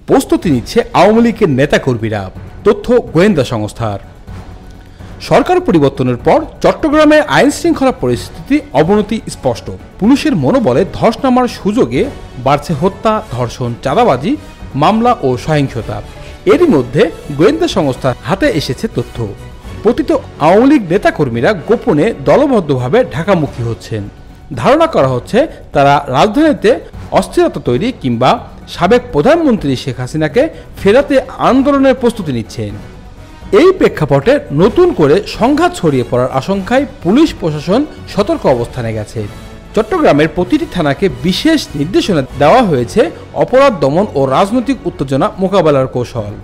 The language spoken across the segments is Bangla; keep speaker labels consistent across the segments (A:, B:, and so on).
A: প্রস্তুতি নিচ্ছে আওয়ামী লীগের নেতাকর্মীরা, তথ্য গোয়েন্দা সংস্থার। সরকার পরিবর্তনের পর চট্টগ্রামে আইন শৃঙ্খলা পরিস্থিতি অবনতি স্পষ্ট। পুলিশের মনোবলে ধস নামার সুযোগে বাড়ছে হত্যা, ধর্ষণ, চাঁদাবাজি, মামলা ও সহিংসতা। এরই মধ্যে গোয়েন্দা সংস্থার হাতে এসেছে তথ্য। পতিত আওয়ামী লীগ নেতাকর্মীরা গোপনে দলবদ্ধভাবে ঢাকামুখী হচ্ছেন। ধারণা করা হচ্ছে তারা রাজধানীতে অস্থিরতা তৈরি কিংবা সাবেক প্রধানমন্ত্রী শেখ হাসিনাকে ফেরাতে আন্দোলনের প্রস্তুতি নিচ্ছেন। এই প্রেক্ষাপটে নতুন করে সংঘাত ছড়িয়ে পড়ার আশঙ্কায় পুলিশ প্রশাসন সতর্ক অবস্থানে গেছে। চট্টগ্রামের প্রতিটি থানাকে বিশেষ নির্দেশনা দেওয়া হয়েছে অপরাধ দমন ও রাজনৈতিক উত্তেজনা মোকাবেলার কৌশল।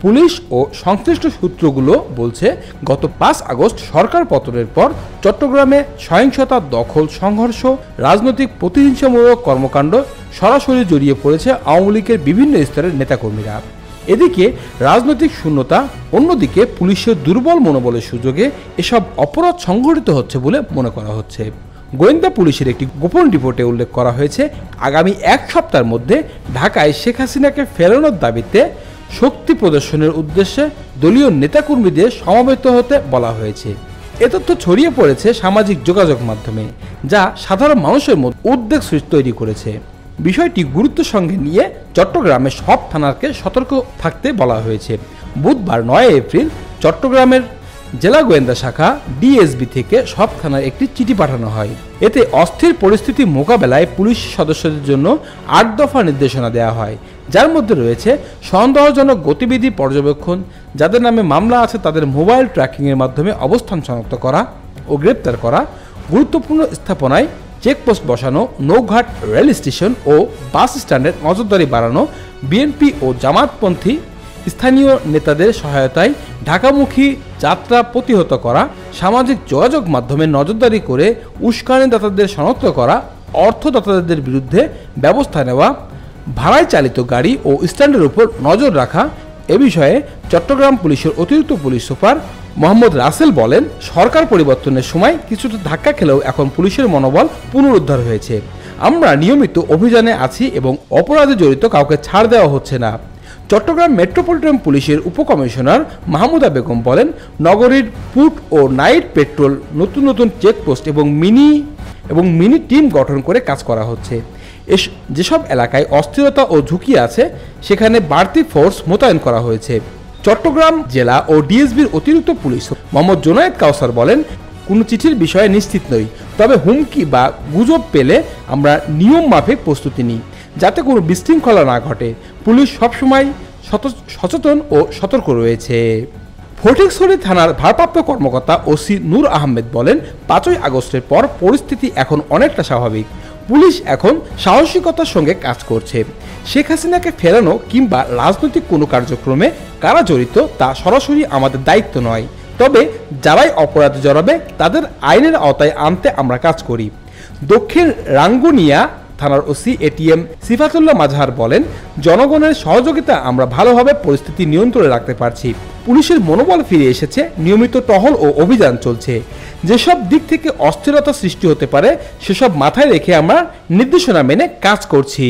A: পুলিশ ও সংশ্লিষ্ট সূত্রগুলো বলছে, গত 5 আগস্ট সরকার পতনের পর চট্টগ্রামে সহিংসতা, দখল, সংঘর্ষ, রাজনৈতিক প্রতিহিংসামূলক কর্মকাণ্ড সরাসরি জড়িয়ে পড়েছে আওয়ামী লীগের বিভিন্ন স্তরের নেতাকর্মীরা। এদিকে রাজনৈতিক শূন্যতা, অন্যদিকে পুলিশের দুর্বল মনোবলের সুযোগে এসব অপরাধ সংঘটিত হচ্ছে বলে মনে করা হচ্ছে। গোয়েন্দা পুলিশের একটি গোপন রিপোর্টে উল্লেখ করা হয়েছে, আগামী 1 সপ্তাহের মধ্যে ঢাকায় শেখ হাসিনাকে ফেরানোর দাবিতে শক্তি প্রদর্শনের উদ্দেশ্যে দলীয় নেতাকর্মীদের সমবেত হতে বলা হয়েছে। এ তথ্য ছড়িয়ে পড়েছে সামাজিক যোগাযোগ মাধ্যমে, যা সাধারণ মানুষের মধ্যে উদ্বেগ তৈরি করেছে। বিষয়টি গুরুত্বের সঙ্গে নিয়ে চট্টগ্রামের সব থানাকে সতর্ক থাকতে বলা হয়েছে। বুধবার 9 এপ্রিল চট্টগ্রামের জেলা গোয়েন্দা শাখা ডিএসবি থেকে সব থানায় একটি চিঠি পাঠানো হয়। এতে অস্থির পরিস্থিতি মোকাবেলায় পুলিশ সদস্যদের জন্য 8 দফা নির্দেশনা দেওয়া হয়, যার মধ্যে রয়েছে সন্দেহজনক গতিবিধি পর্যবেক্ষণ, যাদের নামে মামলা আছে তাদের মোবাইল ট্র্যাকিংয়ের মাধ্যমে অবস্থান শনাক্ত করা ও গ্রেপ্তার করা, গুরুত্বপূর্ণ স্থাপনায় চেকপোস্ট বসানো, নৌঘাট, রেল স্টেশন ও বাস স্ট্যান্ডের নজরদারি বাড়ানো, বিএনপি ও জামাতপন্থী স্থানীয় নেতাদের সহায়তায় ঢাকামুখী যাত্রা প্রতিহত করা, সামাজিক যোগাযোগ মাধ্যমে নজরদারি করে উস্কানিদাতাদের শনাক্ত করা, অর্থদাতাদের বিরুদ্ধে ব্যবস্থা নেওয়া, ভাড়ায় চালিত গাড়ি ও স্ট্যান্ডের উপর নজর রাখা। এ বিষয়ে চট্টগ্রাম পুলিশের অতিরিক্ত পুলিশ সুপার মোহাম্মদ রাসেল বলেন, সরকার পরিবর্তনের সময় কিছুটা ধাক্কা খেলেও এখন পুলিশের মনোবল পুনরুদ্ধার হয়েছে। আমরা নিয়মিত অভিযানে আছি এবং অপরাধে জড়িত কাউকে ছাড় দেওয়া হচ্ছে না। চট্টগ্রাম মেট্রোপলিটন পুলিশের উপকমিশনার মাহমুদা বেগম বলেন, নগরীর পুট ও নাইট পেট্রোল, নতুন নতুন চেকপোস্ট এবং মিনি টিম গঠন করে কাজ করা হচ্ছে। যেসব এলাকায় অস্থিরতা ও ঝুঁকি আছে সেখানে বাড়তি ফোর্স মোতায়েন করা হয়েছে। চট্টগ্রাম জেলা ও ডিএসবির অতিরিক্ত পুলিশ মোহাম্মদ জোনায়েদ কাউসার বলেন, কোনো চিঠির বিষয়ে নিশ্চিত নই, তবে হুমকি বা গুজব পেলে আমরা নিয়ম মাফিক প্রস্তুতি নিই যাতে কোনো বিশৃঙ্খলা না ঘটে। পুলিশ সবসময় সচেতন ও সতর্ক রয়েছে। ফটিকছড়ি থানার ভারপ্রাপ্ত কর্মকর্তা ওসি নূর আহমেদ বলেন, 5ই আগস্টের পর পরিস্থিতি এখন অনেকটা স্বাভাবিক। পুলিশ এখন সাহসিকতার সঙ্গে কাজ করছে। শেখ হাসিনাকে ফেরানো কিংবা রাজনৈতিক কোনো কার্যক্রমে কারা জড়িত তা সরাসরি আমাদের দায়িত্ব নয়, তবে যারাই অপরাধে জড়াবে তাদের আইনের আওতায় আনতে আমরা কাজ করি। দক্ষিণ রাঙ্গুনিয়া থানার ওসি এটিএম সিফাতুল্লাহ মাজহার বলেন, জনগণের সহযোগিতা আমরা ভালোভাবে পরিস্থিতি নিয়ন্ত্রণে রাখতে পারছি। পুলিশের মনোবল ফিরে এসেছে, নিয়মিত টহল ও অভিযান চলছে। যেসব দিক থেকে অস্থিরতা সৃষ্টি হতে পারে সেসব মাথায় রেখে আমরা নির্দেশনা মেনে কাজ করছি।